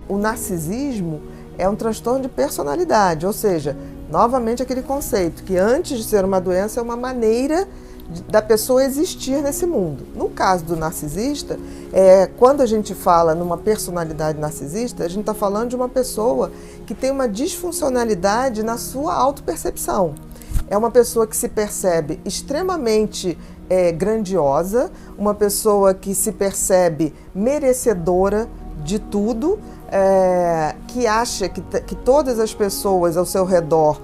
o narcisismo é um transtorno de personalidade, ou seja, novamente aquele conceito que antes de ser uma doença é uma maneira da pessoa existir nesse mundo. No caso do narcisista, quando a gente fala numa personalidade narcisista, a gente está falando de uma pessoa que tem uma disfuncionalidade na sua autopercepção. É uma pessoa que se percebe extremamente grandiosa, uma pessoa que se percebe merecedora de tudo, que acha que todas as pessoas ao seu redor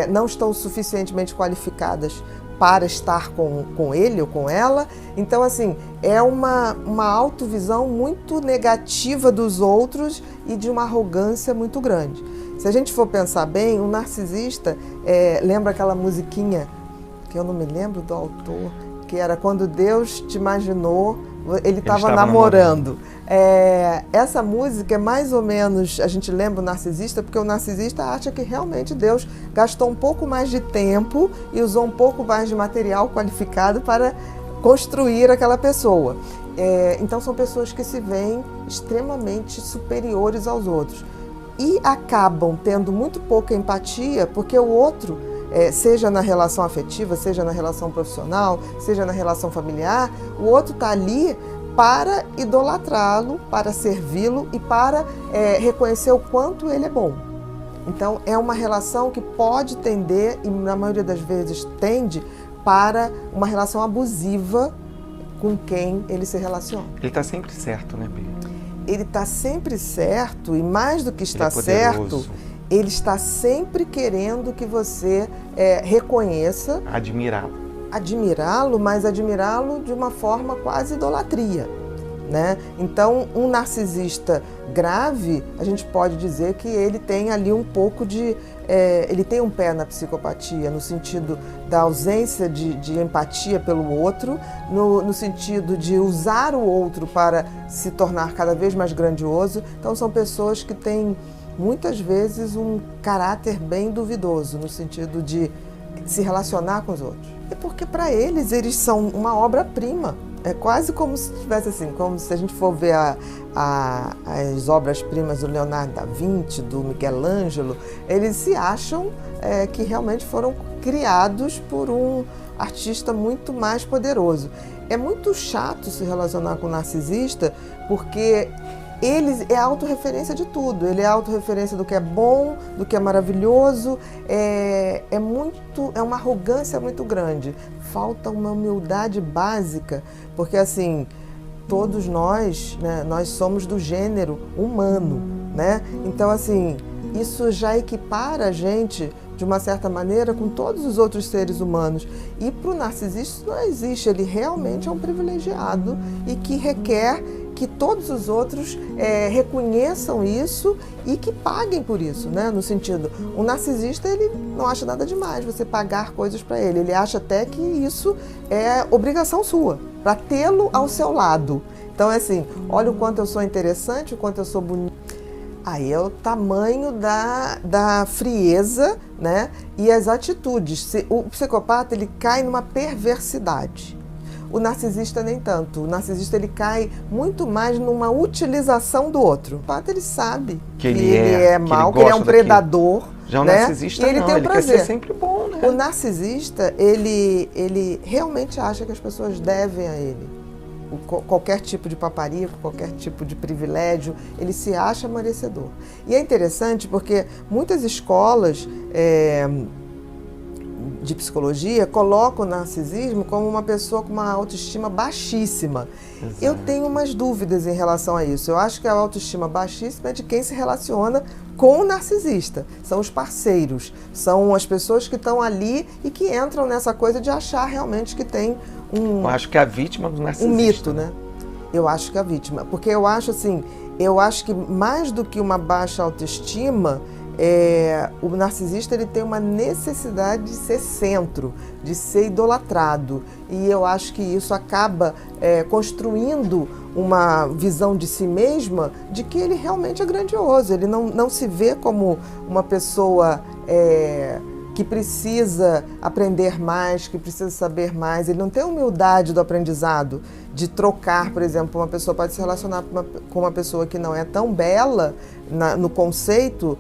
não estão suficientemente qualificadas para estar com ele ou com ela. Então, assim, é uma autovisão muito negativa dos outros e de uma arrogância muito grande. Se a gente for pensar bem, o narcisista, lembra aquela musiquinha, que eu não me lembro do autor, que era Quando Deus Te Imaginou, ele estava namorando. Essa música é mais ou menos, a gente lembra o narcisista, porque o narcisista acha que realmente Deus gastou um pouco mais de tempo e usou um pouco mais de material qualificado para construir aquela pessoa. Então são pessoas que se veem extremamente superiores aos outros e acabam tendo muito pouca empatia, porque o outro, seja na relação afetiva, seja na relação profissional, seja na relação familiar, o outro está ali para idolatrá-lo, para servi-lo e para reconhecer o quanto ele é bom. Então é uma relação que pode tender, e na maioria das vezes tende, para uma relação abusiva com quem ele se relaciona. Ele está sempre certo, né, Bia? Ele está sempre certo, e mais do que está certo, ele está sempre querendo que você reconheça. Admirá-lo, mas admirá-lo de uma forma quase idolatria, né? Então, um narcisista grave, a gente pode dizer que ele tem ali um pouco de... ele tem um pé na psicopatia, no sentido da ausência de empatia pelo outro, no sentido de usar o outro para se tornar cada vez mais grandioso. Então, são pessoas que têm, muitas vezes, um caráter bem duvidoso, no sentido de se relacionar com os outros. É porque, para eles são uma obra-prima. É quase como se tivesse assim, como se a gente for ver as obras-primas do Leonardo da Vinci, do Michelangelo, eles se acham que realmente foram criados por um artista muito mais poderoso. É muito chato se relacionar com um narcisista, porque ele é a autorreferência de tudo, ele é a autorreferência do que é bom, do que é maravilhoso, é uma arrogância muito grande, falta uma humildade básica, porque assim, todos nós, né, nós somos do gênero humano, né? Então assim, isso já equipara a gente de uma certa maneira com todos os outros seres humanos. E para o narcisista isso não existe, ele realmente é um privilegiado e que requer que todos os outros reconheçam isso e que paguem por isso, né? No sentido, o narcisista, ele não acha nada demais você pagar coisas para ele, ele acha até que isso é obrigação sua, para tê-lo ao seu lado. Então é assim, olha o quanto eu sou interessante, o quanto eu sou bonita. Aí é o tamanho da frieza, né? E as atitudes. O psicopata, ele cai numa perversidade. O narcisista nem tanto. O narcisista, ele cai muito mais numa utilização do outro. O psicopata, ele sabe que ele é mau, que ele é um predador. Já o né? narcisista e ele não, tem um ele prazer. quer ser sempre bom, né? O narcisista, ele realmente acha que as pessoas devem a ele. Qualquer tipo de paparico, qualquer tipo de privilégio, ele se acha merecedor. E é interessante porque muitas escolas de psicologia colocam o narcisismo como uma pessoa com uma autoestima baixíssima. Exato. Eu tenho umas dúvidas em relação a isso. Eu acho que a autoestima baixíssima é de quem se relaciona com o narcisista. São os parceiros, são as pessoas que estão ali e que entram nessa coisa de achar realmente que tem eu acho que é a vítima do narcisista. Um mito, né? Eu acho que é a vítima. Porque eu acho assim, que mais do que uma baixa autoestima, o narcisista, ele tem uma necessidade de ser centro, de ser idolatrado. E eu acho que isso acaba construindo uma visão de si mesma de que ele realmente é grandioso. Ele não se vê como uma pessoa que precisa aprender mais, que precisa saber mais. Ele não tem a humildade do aprendizado, de trocar, por exemplo, uma pessoa pode se relacionar com uma pessoa que não é tão bela, no conceito,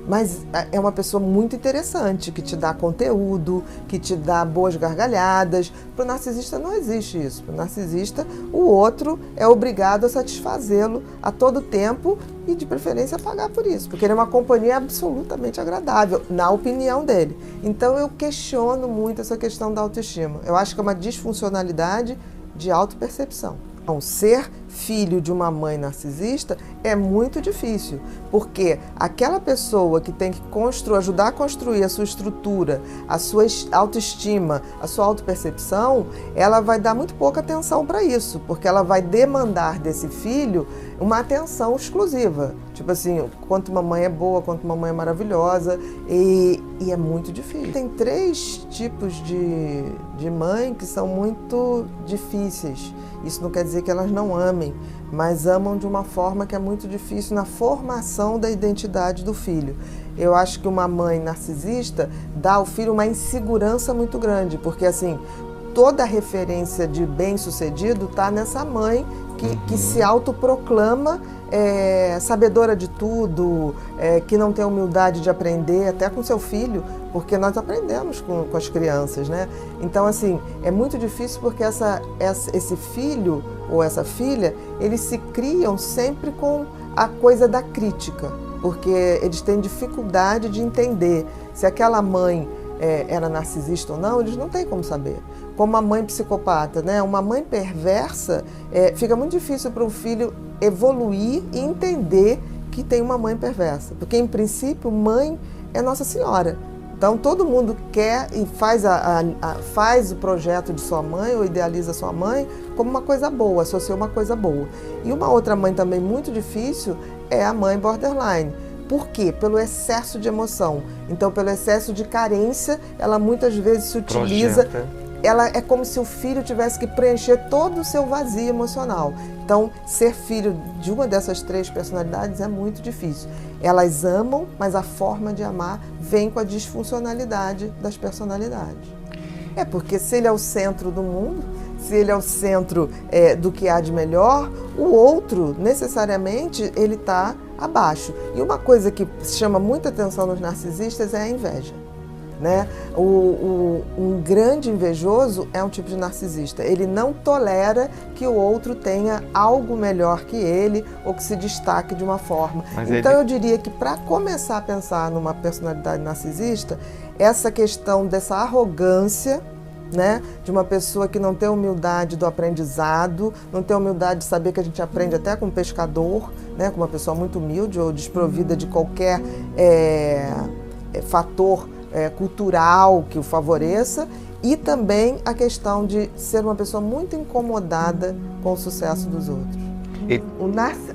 mas é uma pessoa muito interessante, que te dá conteúdo, que te dá boas gargalhadas. Para o narcisista não existe isso. Para o narcisista, o outro é obrigado a satisfazê-lo a todo tempo e, de preferência, pagar por isso, porque ele é uma companhia absolutamente agradável, na opinião dele. Então, eu questiono muito essa questão da autoestima. Eu acho que é uma disfuncionalidade de autopercepção. Então, ser filho de uma mãe narcisista é muito difícil, porque aquela pessoa que tem que ajudar a construir a sua estrutura, a sua autoestima, a sua autopercepção, ela vai dar muito pouca atenção para isso, porque ela vai demandar desse filho uma atenção exclusiva. Tipo assim, quanto mamãe é boa, quanto mamãe é maravilhosa, e é muito difícil. Tem 3 tipos de mãe que são muito difíceis. Isso não quer dizer que elas não amem, mas amam de uma forma que é muito difícil na formação da identidade do filho. Eu acho que uma mãe narcisista dá ao filho uma insegurança muito grande, porque assim, toda a referência de bem-sucedido está nessa mãe que se autoproclama sabedora de tudo, que não tem humildade de aprender, até com seu filho, porque nós aprendemos com as crianças, né? Então, assim, é muito difícil porque esse filho ou essa filha, eles se criam sempre com a coisa da crítica, porque eles têm dificuldade de entender se aquela mãe era narcisista ou não, eles não têm como saber. Como uma mãe psicopata, né? Uma mãe perversa, fica muito difícil para o filho evoluir e entender que tem uma mãe perversa. Porque, em princípio, mãe é Nossa Senhora. Então, todo mundo quer e faz o projeto de sua mãe ou idealiza sua mãe como uma coisa boa, associa uma coisa boa. E uma outra mãe também muito difícil é a mãe borderline. Por quê? Pelo excesso de emoção. Então, pelo excesso de carência, ela muitas vezes se utiliza... Ela é como se o filho tivesse que preencher todo o seu vazio emocional. Então, ser filho de uma dessas 3 personalidades é muito difícil. Elas amam, mas a forma de amar vem com a disfuncionalidade das personalidades. Porque se ele é o centro do mundo, se ele é o centro do que há de melhor, o outro, necessariamente, ele está abaixo. E uma coisa que chama muita atenção nos narcisistas é a inveja. Né? Um grande invejoso é um tipo de narcisista. Ele não tolera que o outro tenha algo melhor que ele ou que se destaque de uma forma. Então eu diria que para começar a pensar numa personalidade narcisista, essa questão dessa arrogância, né, de uma pessoa que não tem humildade do aprendizado, não tem humildade de saber que a gente aprende até com um pescador, né, com uma pessoa muito humilde ou desprovida de qualquer fator cultural que o favoreça, e também a questão de ser uma pessoa muito incomodada com o sucesso dos outros.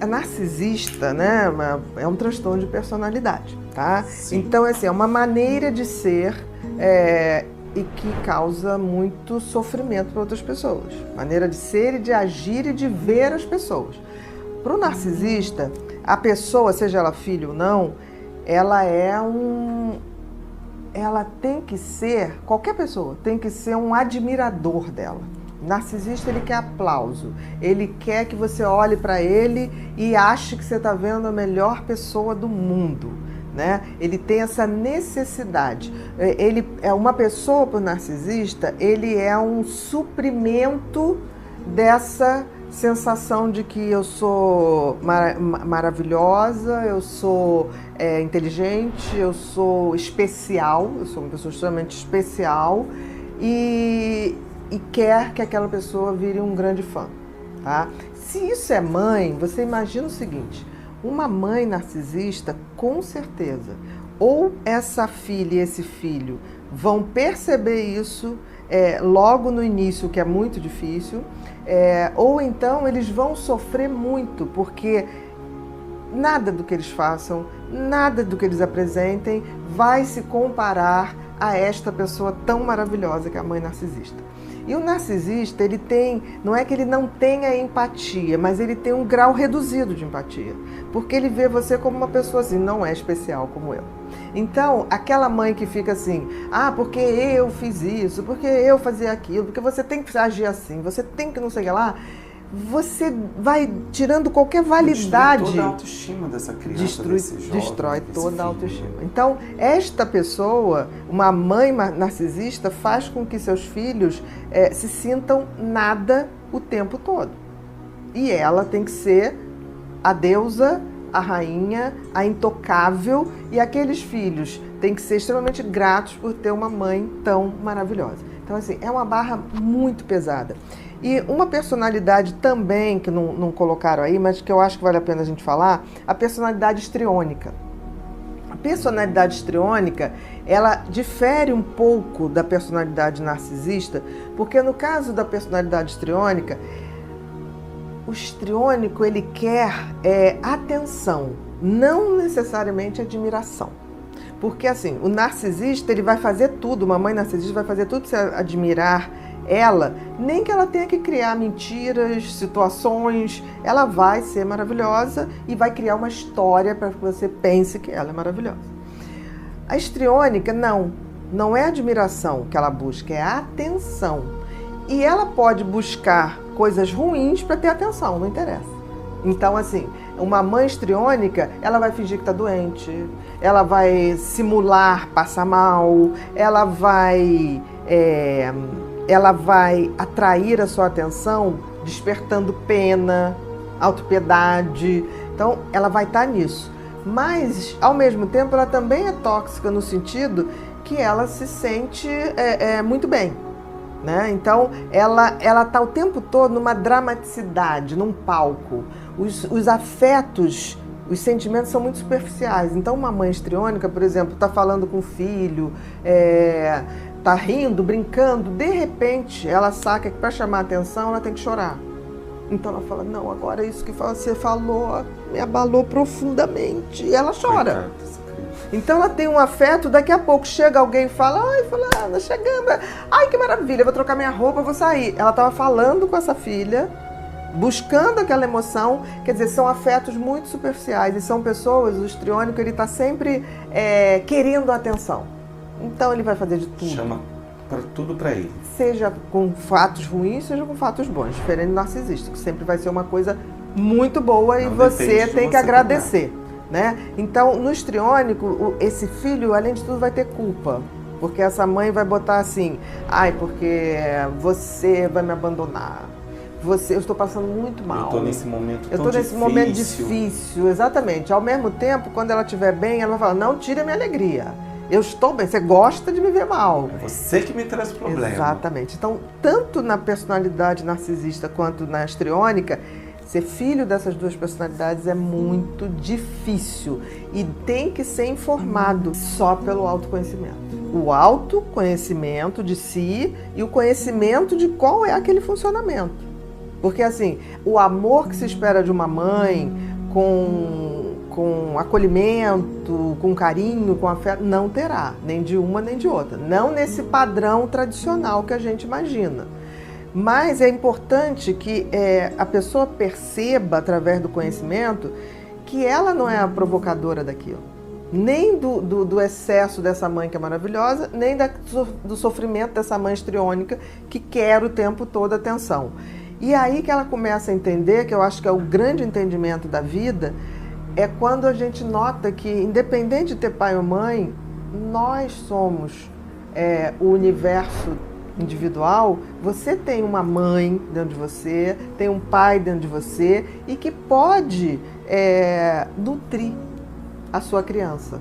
A narcisista, né, é um transtorno de personalidade, tá? Sim. Então, assim, é uma maneira de ser e que causa muito sofrimento para outras pessoas. Maneira de ser e de agir e de ver as pessoas. Para o narcisista, a pessoa, seja ela filho ou não, ela tem que ser, qualquer pessoa tem que ser um admirador dela. O narcisista, ele quer aplauso, ele quer que você olhe para ele e ache que você está vendo a melhor pessoa do mundo, né? Ele tem essa necessidade. Ele é uma pessoa, para o narcisista, ele é um suprimento dessa sensação de que eu sou maravilhosa, eu sou inteligente, eu sou especial, eu sou uma pessoa extremamente especial e quer que aquela pessoa vire um grande fã, tá? Se isso é mãe, você imagina o seguinte, uma mãe narcisista, com certeza, ou essa filha e esse filho vão perceber isso logo no início, que é muito difícil, ou então eles vão sofrer muito, porque nada do que eles façam, nada do que eles apresentem vai se comparar a esta pessoa tão maravilhosa que é a mãe narcisista. E o narcisista, ele tem, não é que ele não tenha empatia, mas ele tem um grau reduzido de empatia, porque ele vê você como uma pessoa assim, não é especial como eu. Então, aquela mãe que fica assim, porque eu fiz isso, porque eu fazia aquilo, porque você tem que agir assim, você tem que não sei o que lá, você vai tirando qualquer validade. Destrói toda a autoestima dessa criança, desse jovem, destrói toda a filho. autoestima. Então, esta pessoa, uma mãe narcisista, faz com que seus filhos se sintam nada o tempo todo. E ela tem que ser a deusa, a rainha, a intocável, e aqueles filhos têm que ser extremamente gratos por ter uma mãe tão maravilhosa. Então, assim, é uma barra muito pesada. E uma personalidade também, que não colocaram aí, mas que eu acho que vale a pena a gente falar, a personalidade histriônica. A personalidade histriônica, ela difere um pouco da personalidade narcisista, porque no caso da personalidade histriônica, o histriônico, ele quer atenção, não necessariamente admiração. Porque assim, o narcisista, ele vai fazer tudo, uma mãe narcisista vai fazer tudo para você admirar ela, nem que ela tenha que criar mentiras, situações, ela vai ser maravilhosa e vai criar uma história para que você pense que ela é maravilhosa. A histriônica, não é admiração que ela busca, é atenção. E ela pode buscar coisas ruins para ter atenção, não interessa. Então, assim, uma mãe histriônica, ela vai fingir que está doente, ela vai simular passar mal, ela vai atrair a sua atenção despertando pena, autopiedade. Então, ela vai estar nisso. Mas, ao mesmo tempo, ela também é tóxica no sentido que ela se sente muito bem. Né? Então, ela está o tempo todo numa dramaticidade, num palco. Os afetos, os sentimentos são muito superficiais. Então, uma mãe histriônica, por exemplo, está falando com o filho, está rindo, brincando, de repente ela saca que para chamar a atenção ela tem que chorar. Então ela fala, não, agora isso que você falou me abalou profundamente. E ela chora. Então ela tem um afeto, daqui a pouco chega alguém e fala, ai, fulana, chegando, ai, que maravilha, vou trocar minha roupa, vou sair. Ela estava falando com essa filha, buscando aquela emoção, quer dizer, são afetos muito superficiais e são pessoas, o histriônico, ele está sempre querendo a atenção. Então ele vai fazer de tudo. Chama tudo para ele. Seja com fatos ruins, seja com fatos bons, diferente do narcisista, que sempre vai ser uma coisa muito boa e você tem que agradecer. Né? Então, no histriônico, esse filho, além de tudo, vai ter culpa. Porque essa mãe vai botar assim, ai, porque você vai me abandonar. Eu estou passando muito mal. Eu estou nesse momento tão difícil. Momento difícil, exatamente. Ao mesmo tempo, quando ela estiver bem, ela vai falar, não tire a minha alegria. Eu estou bem, você gosta de me ver mal. É você que me traz problema. Exatamente. Então, tanto na personalidade narcisista quanto na histriônica, ser filho dessas duas personalidades é muito difícil e tem que ser informado só pelo autoconhecimento. O autoconhecimento de si e o conhecimento de qual é aquele funcionamento. Porque assim, o amor que se espera de uma mãe com acolhimento, com carinho, com afeto, não terá, nem de uma nem de outra. Não nesse padrão tradicional que a gente imagina. Mas é importante que a pessoa perceba, através do conhecimento, que ela não é a provocadora daquilo. Nem do excesso dessa mãe que é maravilhosa, nem do sofrimento dessa mãe histriônica que quer o tempo todo atenção. E aí que ela começa a entender, que eu acho que é o grande entendimento da vida, é quando a gente nota que, independente de ter pai ou mãe, nós somos o universo individual. Você tem uma mãe dentro de você, tem um pai dentro de você e que pode nutrir a sua criança.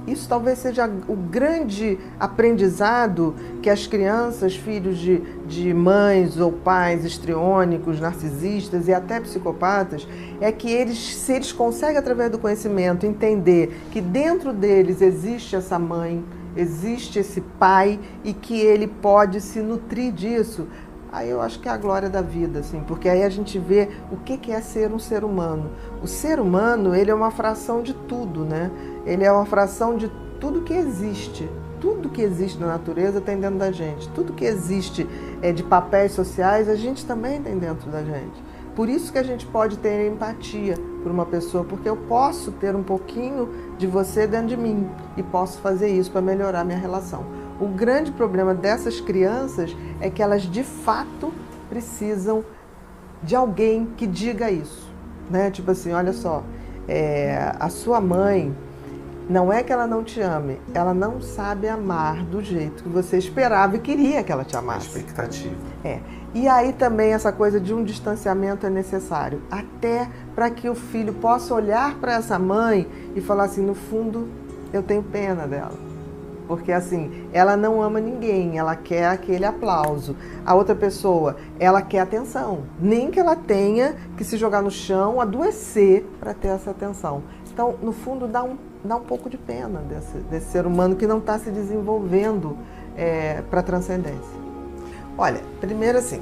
Isso talvez seja o grande aprendizado que as crianças, filhos de mães ou pais histriônicos, narcisistas e até psicopatas, é que se eles conseguem, através do conhecimento, entender que dentro deles existe essa mãe, existe esse pai e que ele pode se nutrir disso, aí eu acho que é a glória da vida, assim, porque aí a gente vê o que é ser um ser humano. O ser humano, ele é uma fração de tudo, né? Ele é uma fração de tudo que existe. Tudo que existe na natureza tem dentro da gente. Tudo que existe de papéis sociais, a gente também tem dentro da gente. Por isso que a gente pode ter empatia por uma pessoa, porque eu posso ter um pouquinho de você dentro de mim e posso fazer isso para melhorar minha relação. O grande problema dessas crianças é que elas, de fato, precisam de alguém que diga isso, né? Tipo assim, olha só, a sua mãe, não é que ela não te ame, ela não sabe amar do jeito que você esperava e queria que ela te amasse. A expectativa. E aí também essa coisa de um distanciamento é necessário, até para que o filho possa olhar para essa mãe e falar assim, no fundo, eu tenho pena dela. Porque assim, ela não ama ninguém, ela quer aquele aplauso. A outra pessoa, ela quer atenção. Nem que ela tenha que se jogar no chão, adoecer para ter essa atenção. Então, no fundo, dá um pouco de pena desse ser humano que não está se desenvolvendo para a transcendência. Olha, primeiro assim,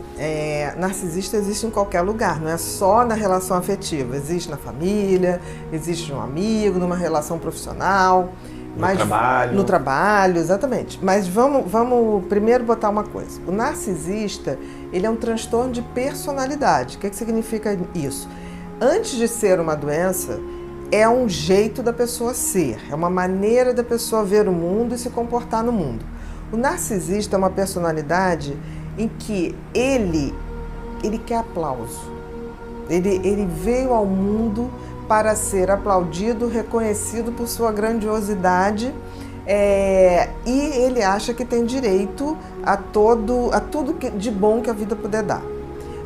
narcisista existe em qualquer lugar, não é só na relação afetiva. Existe na família, existe no amigo, numa relação profissional. No trabalho, exatamente. Mas vamos primeiro botar uma coisa. O narcisista, ele é um transtorno de personalidade. O que significa isso? Antes de ser uma doença, é um jeito da pessoa ser, é uma maneira da pessoa ver o mundo e se comportar no mundo. O narcisista é uma personalidade em que ele quer aplauso. Ele veio ao mundo para ser aplaudido, reconhecido por sua grandiosidade, e ele acha que tem direito a tudo de bom que a vida puder dar.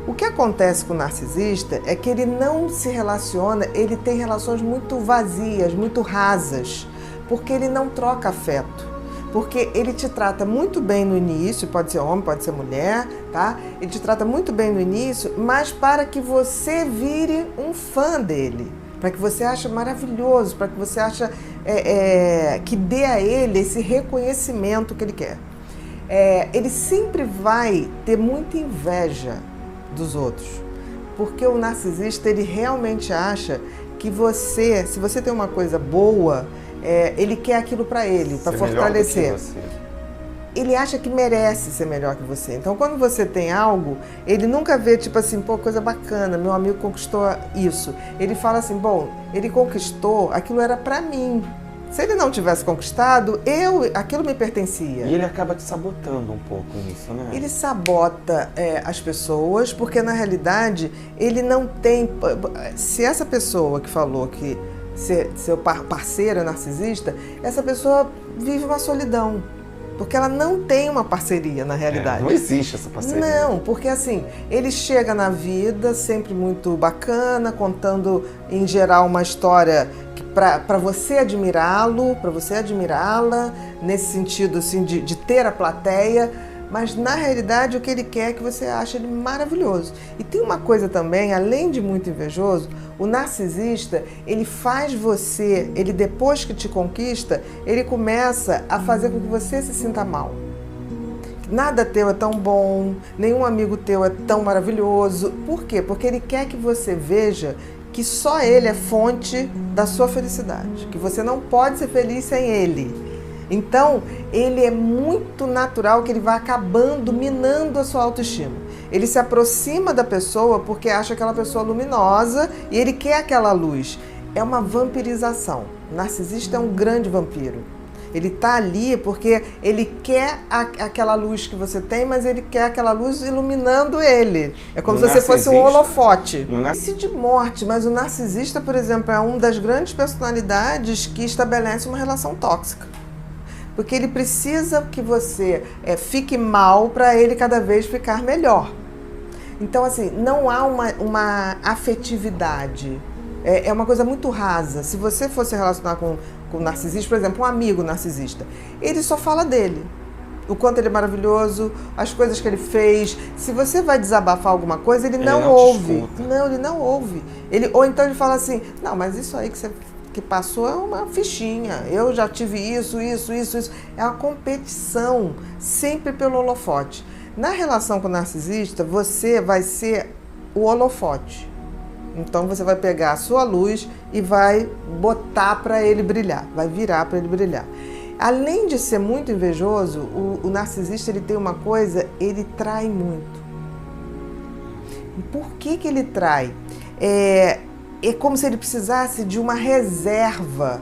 O que acontece com o narcisista é que ele não se relaciona, ele tem relações muito vazias, muito rasas, porque ele não troca afeto. Porque ele te trata muito bem no início, pode ser homem, pode ser mulher, tá? Ele te trata muito bem no início, mas para que você vire um fã dele, para que você ache maravilhoso, para que você ache que dê a ele esse reconhecimento que ele quer. Ele sempre vai ter muita inveja dos outros, porque o narcisista, ele realmente acha que se você tem uma coisa boa, ele quer aquilo para ele, para fortalecer. Ele acha que merece ser melhor que você. Então, quando você tem algo, ele nunca vê, tipo assim, pô, coisa bacana, meu amigo conquistou isso. Ele fala assim, bom, ele conquistou, aquilo era para mim. Se ele não tivesse conquistado, aquilo me pertencia. E ele acaba te sabotando um pouco nisso, né? Ele sabota as pessoas, porque na realidade, ele não tem... Se essa pessoa que falou que seu parceiro é narcisista, essa pessoa vive uma solidão. Porque ela não tem uma parceria, na realidade. Não existe essa parceria. Não, porque assim, ele chega na vida sempre muito bacana, contando, em geral, uma história para você admirá-lo, para você admirá-la, nesse sentido assim, de ter a plateia, mas na realidade o que ele quer é que você ache ele maravilhoso. E tem uma coisa também, além de muito invejoso, o narcisista, ele faz você, ele depois que te conquista, ele começa a fazer com que você se sinta mal. Nada teu é tão bom, nenhum amigo teu é tão maravilhoso. Por quê? Porque ele quer que você veja que só ele é fonte da sua felicidade, que você não pode ser feliz sem ele. Então, ele é muito natural que ele vai acabando, minando a sua autoestima. Ele se aproxima da pessoa porque acha aquela pessoa luminosa e ele quer aquela luz. É uma vampirização. O narcisista é um grande vampiro. Ele está ali porque ele quer aquela luz que você tem, mas ele quer aquela luz iluminando ele. É como se você fosse um holofote. Esse de morte, mas o narcisista, por exemplo, é uma das grandes personalidades que estabelece uma relação tóxica. Porque ele precisa que você fique mal para ele cada vez ficar melhor. Então, assim, não há uma afetividade. É uma coisa muito rasa. Se você fosse relacionar com o narcisista, por exemplo, um amigo narcisista, ele só fala dele. O quanto ele é maravilhoso, as coisas que ele fez. Se você vai desabafar alguma coisa, ele não ouve. Não, ele não ouve. Ou então ele fala assim, não, mas isso aí que passou é uma fichinha, eu já tive isso. É uma competição, sempre pelo holofote. Na relação com o narcisista, você vai ser o holofote. Então você vai pegar a sua luz e vai botar para ele brilhar, vai virar para ele brilhar. Além de ser muito invejoso, o narcisista, ele tem uma coisa, ele trai muito. E por que ele trai? É como se ele precisasse de uma reserva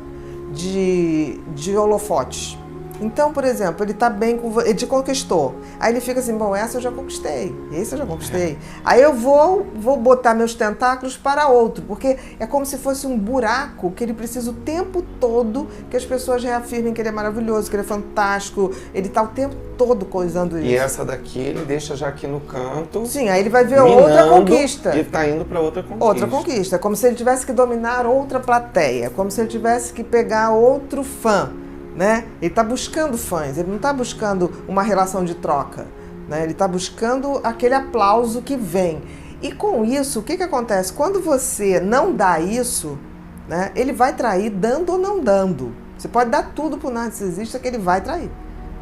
de holofotes. Então, por exemplo, ele tá bem com você, ele te conquistou. Aí ele fica assim, bom, essa eu já conquistei, esse eu já conquistei. Aí eu vou botar meus tentáculos para outro, porque é como se fosse um buraco que ele precisa o tempo todo que as pessoas reafirmem que ele é maravilhoso, que ele é fantástico, ele tá o tempo todo coisando isso. E essa daqui ele deixa já aqui no canto. Sim, aí ele vai ver outra conquista. E tá indo para outra conquista. Outra conquista, como se ele tivesse que dominar outra plateia, como se ele tivesse que pegar outro fã. Né? Ele está buscando fãs, ele não está buscando uma relação de troca, né? Ele está buscando aquele aplauso que vem. E com isso, o que acontece? Quando você não dá isso, né, ele vai trair dando ou não dando. Você pode dar tudo para o narcisista que ele vai trair.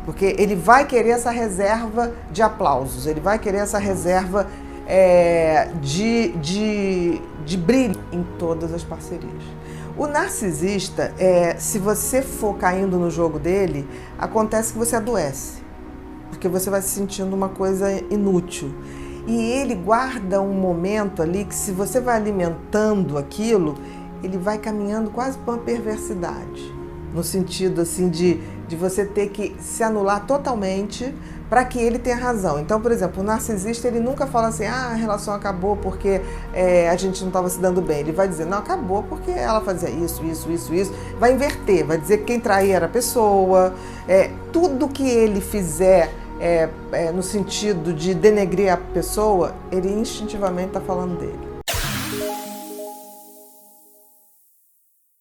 Porque ele vai querer essa reserva de aplausos, ele vai querer essa reserva de brilho em todas as parcerias. O narcisista, se você for caindo no jogo dele, acontece que você adoece, porque você vai se sentindo uma coisa inútil. E ele guarda um momento ali que, se você vai alimentando aquilo, ele vai caminhando quase para uma perversidade, no sentido assim de você ter que se anular totalmente para que ele tenha razão. Então, por exemplo, o narcisista, ele nunca fala assim, a relação acabou porque a gente não estava se dando bem. Ele vai dizer, não, acabou porque ela fazia isso. Vai inverter, vai dizer que quem traía era a pessoa. Tudo que ele fizer no sentido de denegrir a pessoa, ele instintivamente está falando dele.